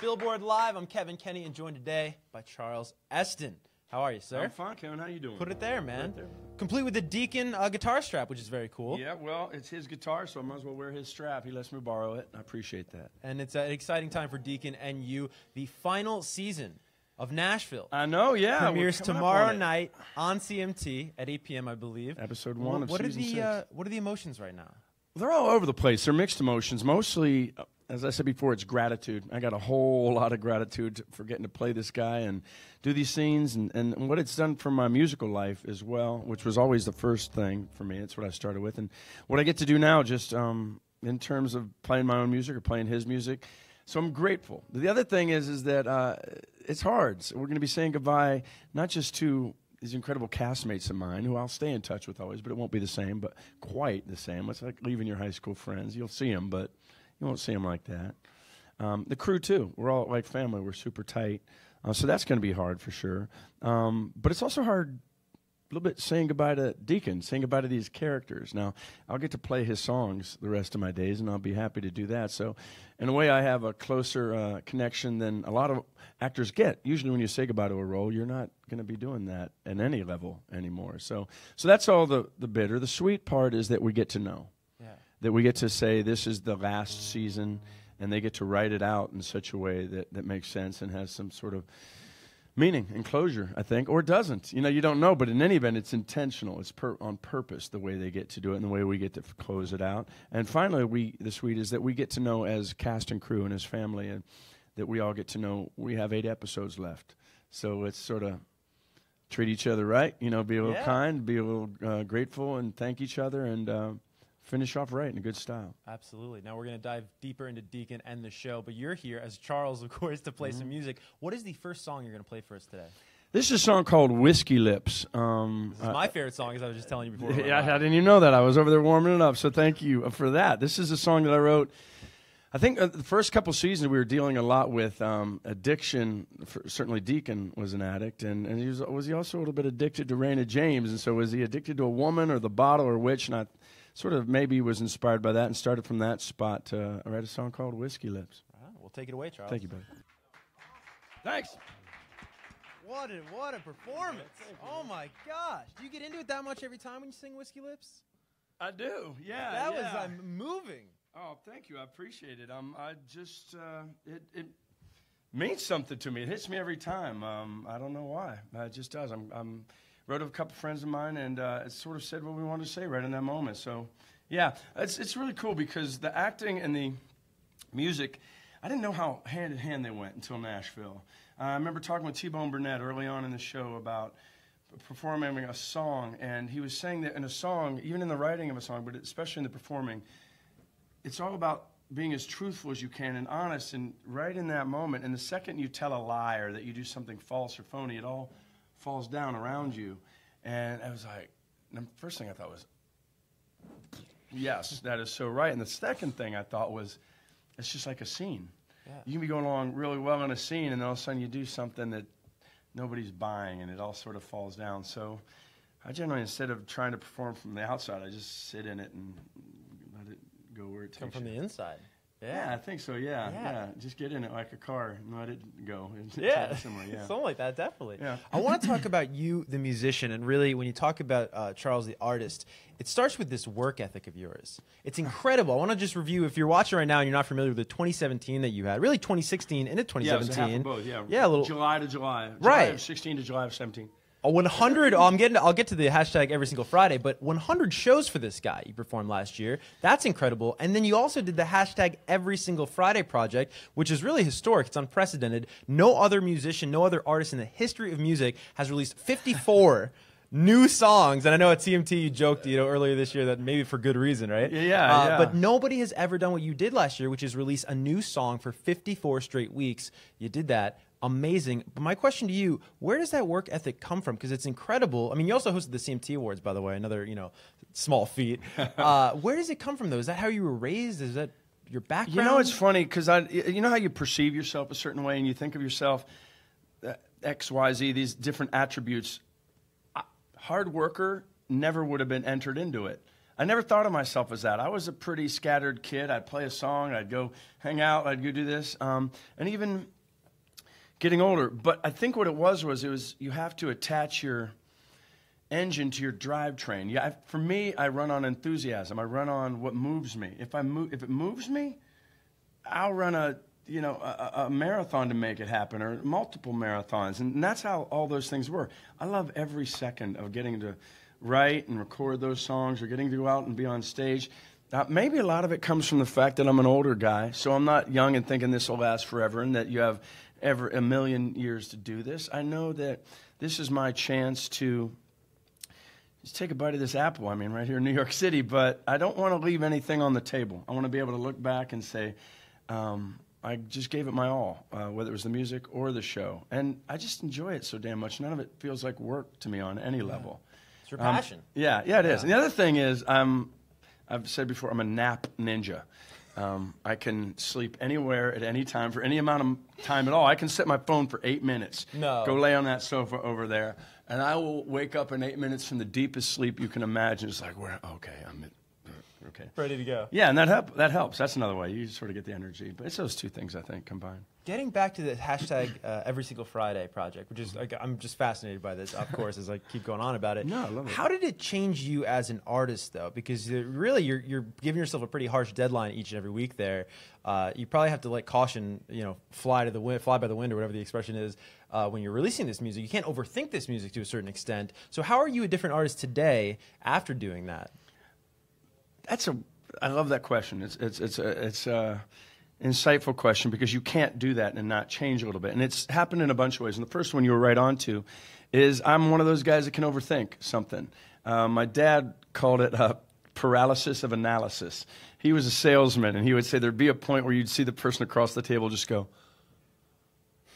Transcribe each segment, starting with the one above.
Billboard Live. I'm Kevan, Kenney, and joined today by Charles Esten. How are you, sir? I'm fine, Kevin. How you doing? Put it there, man. Right there. Complete with the Deacon guitar strap, which is very cool. Yeah, well, it's his guitar, so I might as well wear his strap. He lets me borrow it. I appreciate that. And it's an exciting time for Deacon and you. The final season of Nashville. I know, yeah. Premieres tomorrow night on CMT at 8 p.m., I believe. Episode 1 of season 6. What are the emotions right now? They're all over the place. They're mixed emotions. Mostly, as I said before, it's gratitude. I got a whole lot of gratitude for getting to play this guy and do these scenes and what it's done for my musical life as well, which was always the first thing for me. That's what I started with. And what I get to do now just in terms of playing my own music or playing his music. So I'm grateful. The other thing is that it's hard. So we're going to be saying goodbye not just to these incredible castmates of mine, who I'll stay in touch with always, but it won't be the same, but quite the same. It's like leaving your high school friends. You'll see them, but you won't see them like that. The crew, too. We're all like family. We're super tight. So that's going to be hard for sure. But it's also hard a little bit saying goodbye to Deacon, saying goodbye to these characters. Now, I'll get to play his songs the rest of my days, and I'll be happy to do that. So, in a way, I have a closer connection than a lot of actors get. Usually when you say goodbye to a role, you're not going to be doing that at any level anymore. So that's all the bitter. The sweet part is that we get to know. Yeah. That we get to say this is the last season, and they get to write it out in such a way that makes sense and has some sort of meaning and closure, I think, or it doesn't. You know, you don't know, but in any event, it's intentional. It's on purpose, the way they get to do it and the way we get to close it out. And finally, the sweet is that we get to know as cast and crew and as family, and that we all get to know we have 8 episodes left. So let's sort of treat each other right, you know, be a little kind, be a little grateful, and thank each other, and finish off right in a good style. Absolutely. Now we're going to dive deeper into Deacon and the show, but you're here as Charles, of course, to play some music. What is the first song you're going to play for us today? This is a song called Whiskey Lips. This is my favorite song, as I was just telling you before. Yeah, I didn't even know that. I was over there warming it up, so thank you for that. This is a song that I wrote. I think the first couple seasons we were dealing a lot with addiction. Certainly Deacon was an addict, and was he also a little bit addicted to Raina James? And so was he addicted to a woman or the bottle or which? And I sort of maybe was inspired by that and started from that spot to write a song called Whiskey Lips. All right, we'll take it away, Charles. Thank you, buddy. Thanks. What a performance. Oh, my gosh. Do you get into it that much every time when you sing Whiskey Lips? I do, yeah. That was moving. Oh, thank you. I appreciate it. I just, it means something to me. It hits me every time. I don't know why. It just does. I'm wrote to a couple friends of mine, and it sort of said what we wanted to say right in that moment. So, yeah, it's really cool because the acting and the music, I didn't know how hand in hand they went until Nashville. I remember talking with T-Bone Burnett early on in the show about performing a song, and he was saying that in a song, even in the writing of a song, but especially in the performing, it's all about being as truthful as you can and honest, and right in that moment, and the second you tell a lie or that you do something false or phony, it all falls down around you. And I was like, the first thing I thought was, yes, that is so right. And the second thing I thought was, it's just like a scene. Yeah. You can be going along really well in a scene, and then all of a sudden you do something that nobody's buying, and it all sort of falls down. So I generally, instead of trying to perform from the outside, I just sit in it and let it go where it takes you. Come from the inside. Yeah, I think so, yeah. Just get in it like a car and let it go. Yeah, somewhere, yeah. Something like that, definitely. Yeah. I want to talk about you, the musician, and really when you talk about Charles, the artist, it starts with this work ethic of yours. It's incredible. I want to just review, if you're watching right now and you're not familiar with the 2017 that you had, really 2016 into 2017. Yeah, it was a half of both, yeah. Yeah, a little. July to July. Right. July of 16 to July of 17. 100. I'll get to the hashtag every single Friday, but 100 shows for this guy you performed last year. That's incredible. And then you also did the hashtag every single Friday project, which is really historic. It's unprecedented. No other musician, no other artist in the history of music has released 54 new songs. And I know at CMT you joked, earlier this year that maybe for good reason, right? Yeah. But nobody has ever done what you did last year, which is release a new song for 54 straight weeks. You did that. Amazing. But my question to you, where does that work ethic come from? Because it's incredible. I mean, you also hosted the CMT Awards, by the way, another, small feat. Where does it come from, though? Is that how you were raised? Is that your background? It's funny, because you know how you perceive yourself a certain way and you think of yourself, X, Y, Z, these different attributes. Hard worker never would have been entered into it. I never thought of myself as that. I was a pretty scattered kid. I'd play a song, I'd go hang out, I'd go do this, and even getting older. But I think what it was you have to attach your engine to your drivetrain. Yeah, for me, I run on enthusiasm. I run on what moves me. If it moves me, I'll run a marathon to make it happen, or multiple marathons, and that's how all those things were. I love every second of getting to write and record those songs, or getting to go out and be on stage. Maybe a lot of it comes from the fact that I'm an older guy, so I'm not young and thinking this will last forever and that you have ever a million years to do this. I know that this is my chance to just take a bite of this apple. I mean, right here in New York City, but I don't want to leave anything on the table. I want to be able to look back and say, I just gave it my all, whether it was the music or the show. And I just enjoy it so damn much. None of it feels like work to me on any level. It's your passion. Yeah, it is. And the other thing is, I've said before, I'm a nap ninja. I can sleep anywhere at any time for any amount of time at all. I can set my phone for 8 minutes. No. Go lay on that sofa over there, and I will wake up in 8 minutes from the deepest sleep you can imagine. It's like, okay, I'm okay. Ready to go. Yeah, and that helps. That's another way. You sort of get the energy. But it's those two things, I think, combined. Getting back to the hashtag Every Single Friday project, which is, I'm just fascinated by this, of course, as I keep going on about it. No, I love it. How did it change you as an artist, though? Because really, you're giving yourself a pretty harsh deadline each and every week there. You probably have to let caution, fly by the wind, or whatever the expression is, when you're releasing this music. You can't overthink this music to a certain extent. So how are you a different artist today after doing that? I love that question. It's a insightful question, because you can't do that and not change a little bit. And it's happened in a bunch of ways. And the first one you were right on to is I'm one of those guys that can overthink something. My dad called it paralysis of analysis. He was a salesman, and he would say there'd be a point where you'd see the person across the table just go,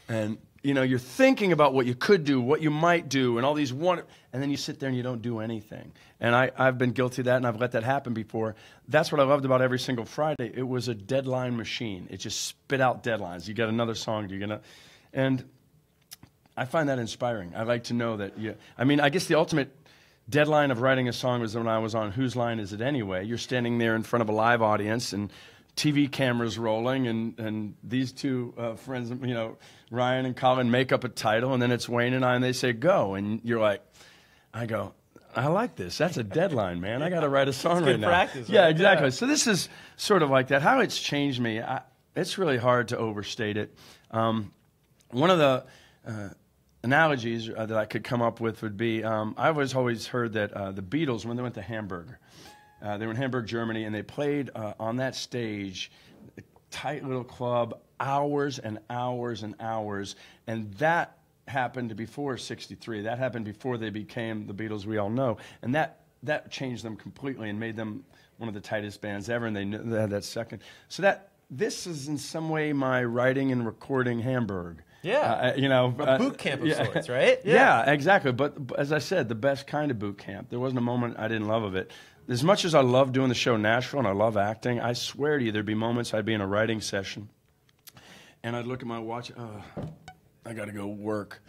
and you're thinking about what you could do, what you might do, and all these and then you sit there and you don't do anything. And I've been guilty of that, and I've let that happen before. That's what I loved about Every Single Friday. It was a deadline machine. It just spit out deadlines. You got another song, and I find that inspiring. I like to know that. I guess the ultimate deadline of writing a song was when I was on Whose Line Is It Anyway? You're standing there in front of a live audience, and TV cameras rolling, and these two friends, Ryan and Colin, make up a title, and then it's Wayne and I, and they say, go. And you're like, I go, I like this. That's a deadline, man. I got to write a song right now. Practice, right? Yeah, exactly. Yeah. So this is sort of like that. How it's changed me, it's really hard to overstate it. One of the analogies that I could come up with would be, I've always heard that the Beatles, when they went to Hamburg, they were in Hamburg, Germany, and they played on that stage, a tight little club, hours and hours and hours, and that happened before '63. That happened before they became the Beatles we all know, and that changed them completely and made them one of the tightest bands ever, and they had that second. So this is in some way my writing and recording Hamburg. Yeah, a boot camp of sorts, right? Yeah, exactly. But as I said, the best kind of boot camp. There wasn't a moment I didn't love of it. As much as I love doing the show Nashville and I love acting, I swear to you, there'd be moments I'd be in a writing session, and I'd look at my watch. I got to go work,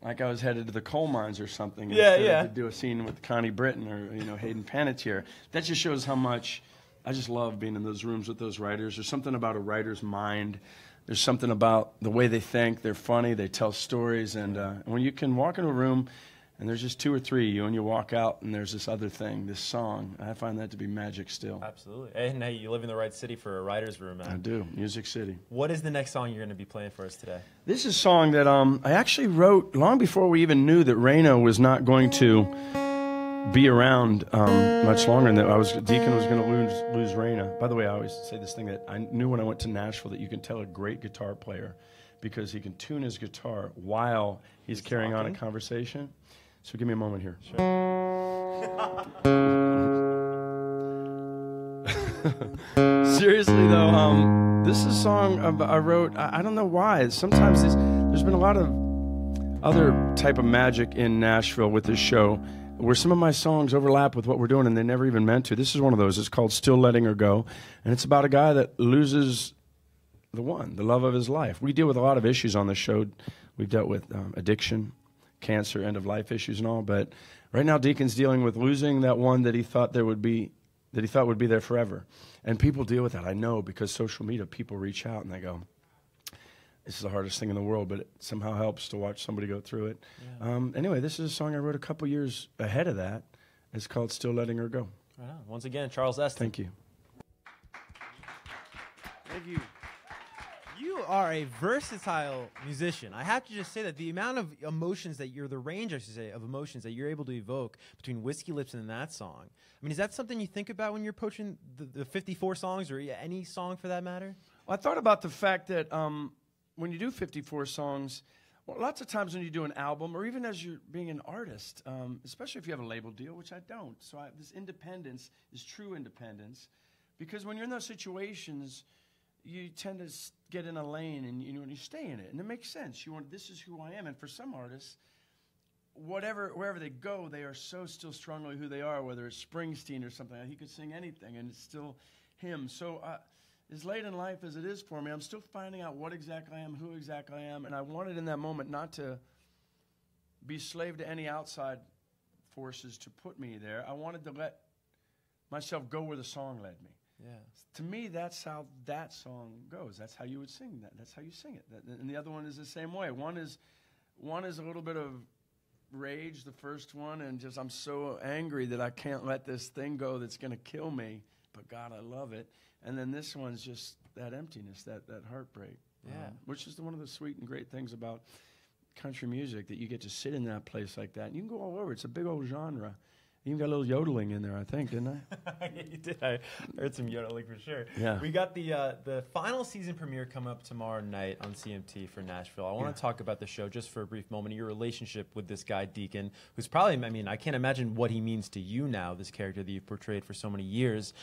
like I was headed to the coal mines or something. To do a scene with Connie Britton or Hayden Panettiere. That just shows how much I just love being in those rooms with those writers. There's something about a writer's mind. There's something about the way they think. They're funny. They tell stories. And when you can walk into a room and there's just two or three of you, and you walk out and there's this other thing, this song, I find that to be magic still. Absolutely. And hey, you live in the right city for a writer's room, man. I do. Music City. What is the next song you're going to be playing for us today? This is a song that I actually wrote long before we even knew that Reno was not going to be around much longer, and that Deacon was going to lose Reno. By the way, I always say this thing that I knew when I went to Nashville, that you can tell a great guitar player because he can tune his guitar while he's carrying on a conversation. So give me a moment here. Sure. Seriously though, this is a song I wrote. I don't know why. Sometimes there's been a lot of other type of magic in Nashville with this show, where some of my songs overlap with what we're doing, and they never even meant to. This is one of those. It's called Still Letting Her Go, and it's about a guy that loses the love of his life. We deal with a lot of issues on the show. We've dealt with addiction, cancer, end-of-life issues and all, but right now Deacon's dealing with losing that one that he thought there would be that he thought would be there forever. And people deal with that, I know, because social media, people reach out and they go, this is the hardest thing in the world, but it somehow helps to watch somebody go through it. Yeah. Anyway, this is a song I wrote a couple years ahead of that. It's called Still Letting Her Go. Right on. Once again, Charles Esten. Thank you. Thank you. You are a versatile musician. I have to just say that the amount of emotions that the range, I should say, of emotions that you're able to evoke between Whiskey Lips and that song. I mean, is that something you think about when you're approaching the 54 songs or any song for that matter? Well, I thought about the fact that when you do 54 songs, well, lots of times when you do an album, or even as you're being an artist, especially if you have a label deal, which I don't, so this independence is true independence, because when you're in those situations, you tend to get in a lane and you stay in it, and it makes sense. This is who I am, and for some artists, wherever they go, they are so still strongly who they are. Whether it's Springsteen or something, he could sing anything, and it's still him. So as late in life as it is for me, I'm still finding out what exactly I am, who exactly I am, and I wanted in that moment not to be slave to any outside forces to put me there. I wanted to let myself go where the song led me. Yeah. To me, that's how that song goes. That's how you would sing that. That's how you sing it. And the other one is the same way. One is a little bit of rage, the first one, and just I'm so angry that I can't let this thing go that's going to kill me. But God, I love it. And then this one's just that emptiness, that heartbreak. Yeah. Which is one of the sweet and great things about country music, that you get to sit in that place like that. And you can go all over. It's a big old genre. You even got a little yodeling in there, I think, didn't I? You did. I heard some yodeling for sure. Yeah. We got the final season premiere coming up tomorrow night on CMT for Nashville. I want to talk about the show just for a brief moment, your relationship with this guy, Deacon, who's probably, I mean, I can't imagine what he means to you now, this character that you've portrayed for so many years.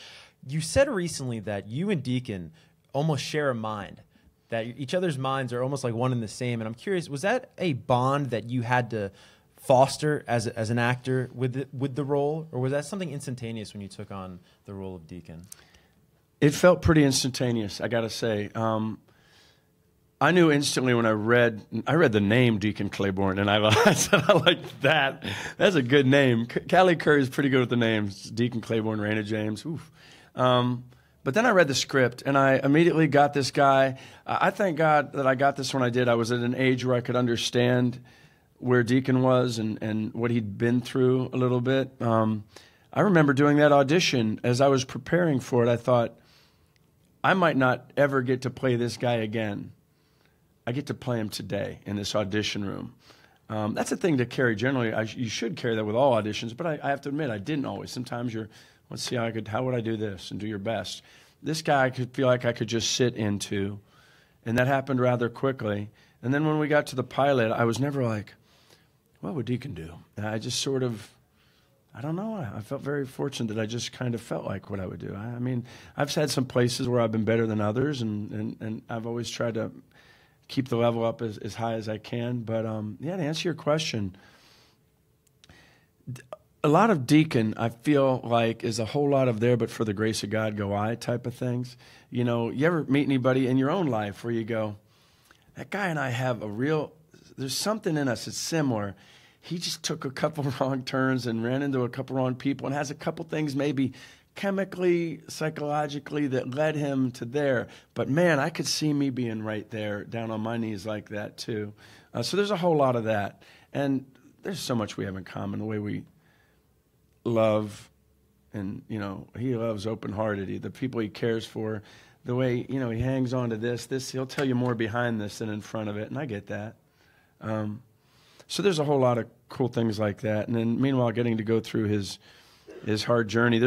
You said recently that you and Deacon almost share a mind, that each other's minds are almost like one and the same. And I'm curious, was that a bond that you had to foster as an actor with the role, or was that something instantaneous when you took on the role of Deacon? It felt pretty instantaneous, I got to say. I knew instantly when I read the name Deacon Claybourne, and I said, I like that. That's a good name. Callie Curry's pretty good with the names. Deacon Claybourne, Raina James. Oof. But then I read the script, and I immediately got this guy. I thank God that I got this when I did. I was at an age where I could understand where Deacon was and what he'd been through a little bit. I remember doing that audition. As I was preparing for it, I thought, I might not ever get to play this guy again. I get to play him today in this audition room. That's a thing to carry generally. You should carry that with all auditions, but I have to admit, I didn't always. Sometimes let's see how would I do this, and do your best. This guy I could feel like I could just sit into, and that happened rather quickly. And then when we got to the pilot, I was never like, what would Deacon do? And I just sort of, I don't know. I felt very fortunate that I just kind of felt like what I would do. I mean, I've had some places where I've been better than others, and I've always tried to keep the level up as high as I can. But, yeah, to answer your question, a lot of Deacon, I feel like, is a whole lot of there, but for the grace of God go I type of things. You know, you ever meet anybody in your own life where you go, that guy and I have there's something in us that's similar. He just took a couple wrong turns and ran into a couple wrong people and has a couple things maybe chemically, psychologically that led him to there. But, man, I could see me being right there down on my knees like that too. So there's a whole lot of that. And there's so much we have in common, the way we love, and, you know, he loves open-hearted. The people he cares for, the way, you know, he hangs on to this, he'll tell you more behind this than in front of it, and I get that. So there's a whole lot of cool things like that. And then meanwhile, getting to go through his hard journey.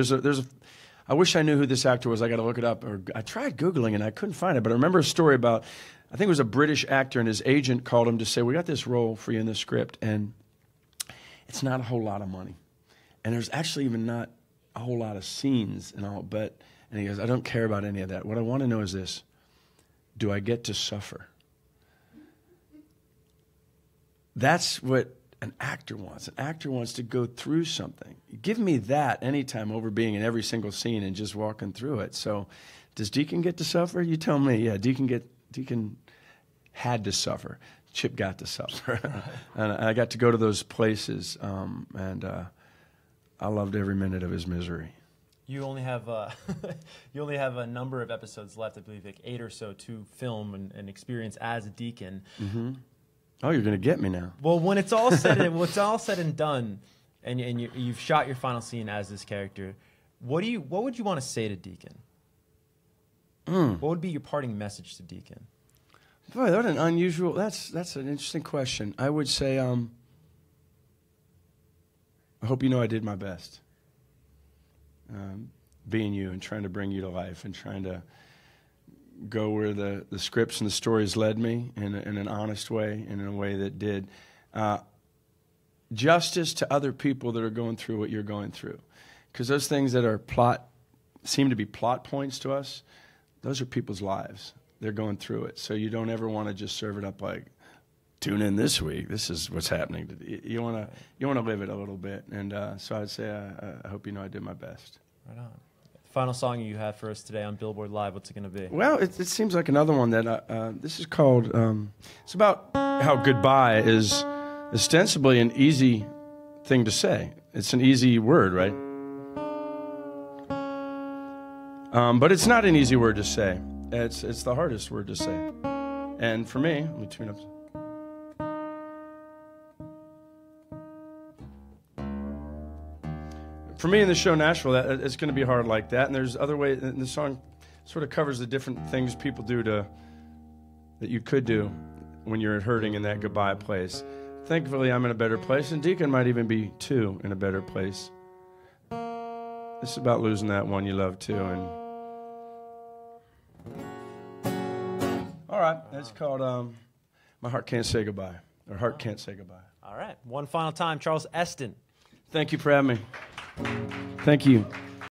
I wish I knew who this actor was. I got to look it up. Or I tried Googling and I couldn't find it. But I remember a story about, I think it was a British actor, and his agent called him to say, we got this role for you in the script, and it's not a whole lot of money. And there's actually even not a whole lot of scenes and all. And he goes, I don't care about any of that. What I want to know is this: do I get to suffer? That's what an actor wants. An actor wants to go through something. Give me that anytime over being in every single scene and just walking through it. So does Deacon get to suffer? You tell me. Yeah, Deacon had to suffer. Chip got to suffer. And I got to go to those places, and I loved every minute of his misery. You only have you only have a number of episodes left, I believe, like 8 or so, to film and experience as a deacon. Mm-hmm. Oh, you're going to get me now. Well, when it's all said and done, and you've shot your final scene as this character, what would you want to say to Deacon? What would be your parting message to Deacon? Boy, that's an unusual. That's an interesting question. I would say, I hope you know I did my best. Being you and trying to bring you to life and trying to go where the scripts and the stories led me in an honest way and in a way that did justice to other people that are going through what you're going through. Because those things that are seem to be plot points to us, those are people's lives. They're going through it. So you don't ever want to just serve it up like, tune in this week. This is what's happening. You want to live it a little bit. And so I'd say I hope you know I did my best. Right on. Final song you have for us today on Billboard Live, what's it going to be? Well, it seems like another one that this is called, it's about how goodbye is ostensibly an easy thing to say. It's an easy word, right? But it's not an easy word to say. It's the hardest word to say. And for me, let me tune up. For me in the show Nashville, it's going to be hard like that. And there's other ways, and the song sort of covers the different things people do that you could do when you're hurting in that goodbye place. Thankfully, I'm in a better place, and Deacon might even be, too, in a better place. It's about losing that one you love, too. And all right, it's called My Heart Can't Say Goodbye, or Heart Can't Say Goodbye. All right, one final time, Charles Esten. Thank you for having me. Thank you.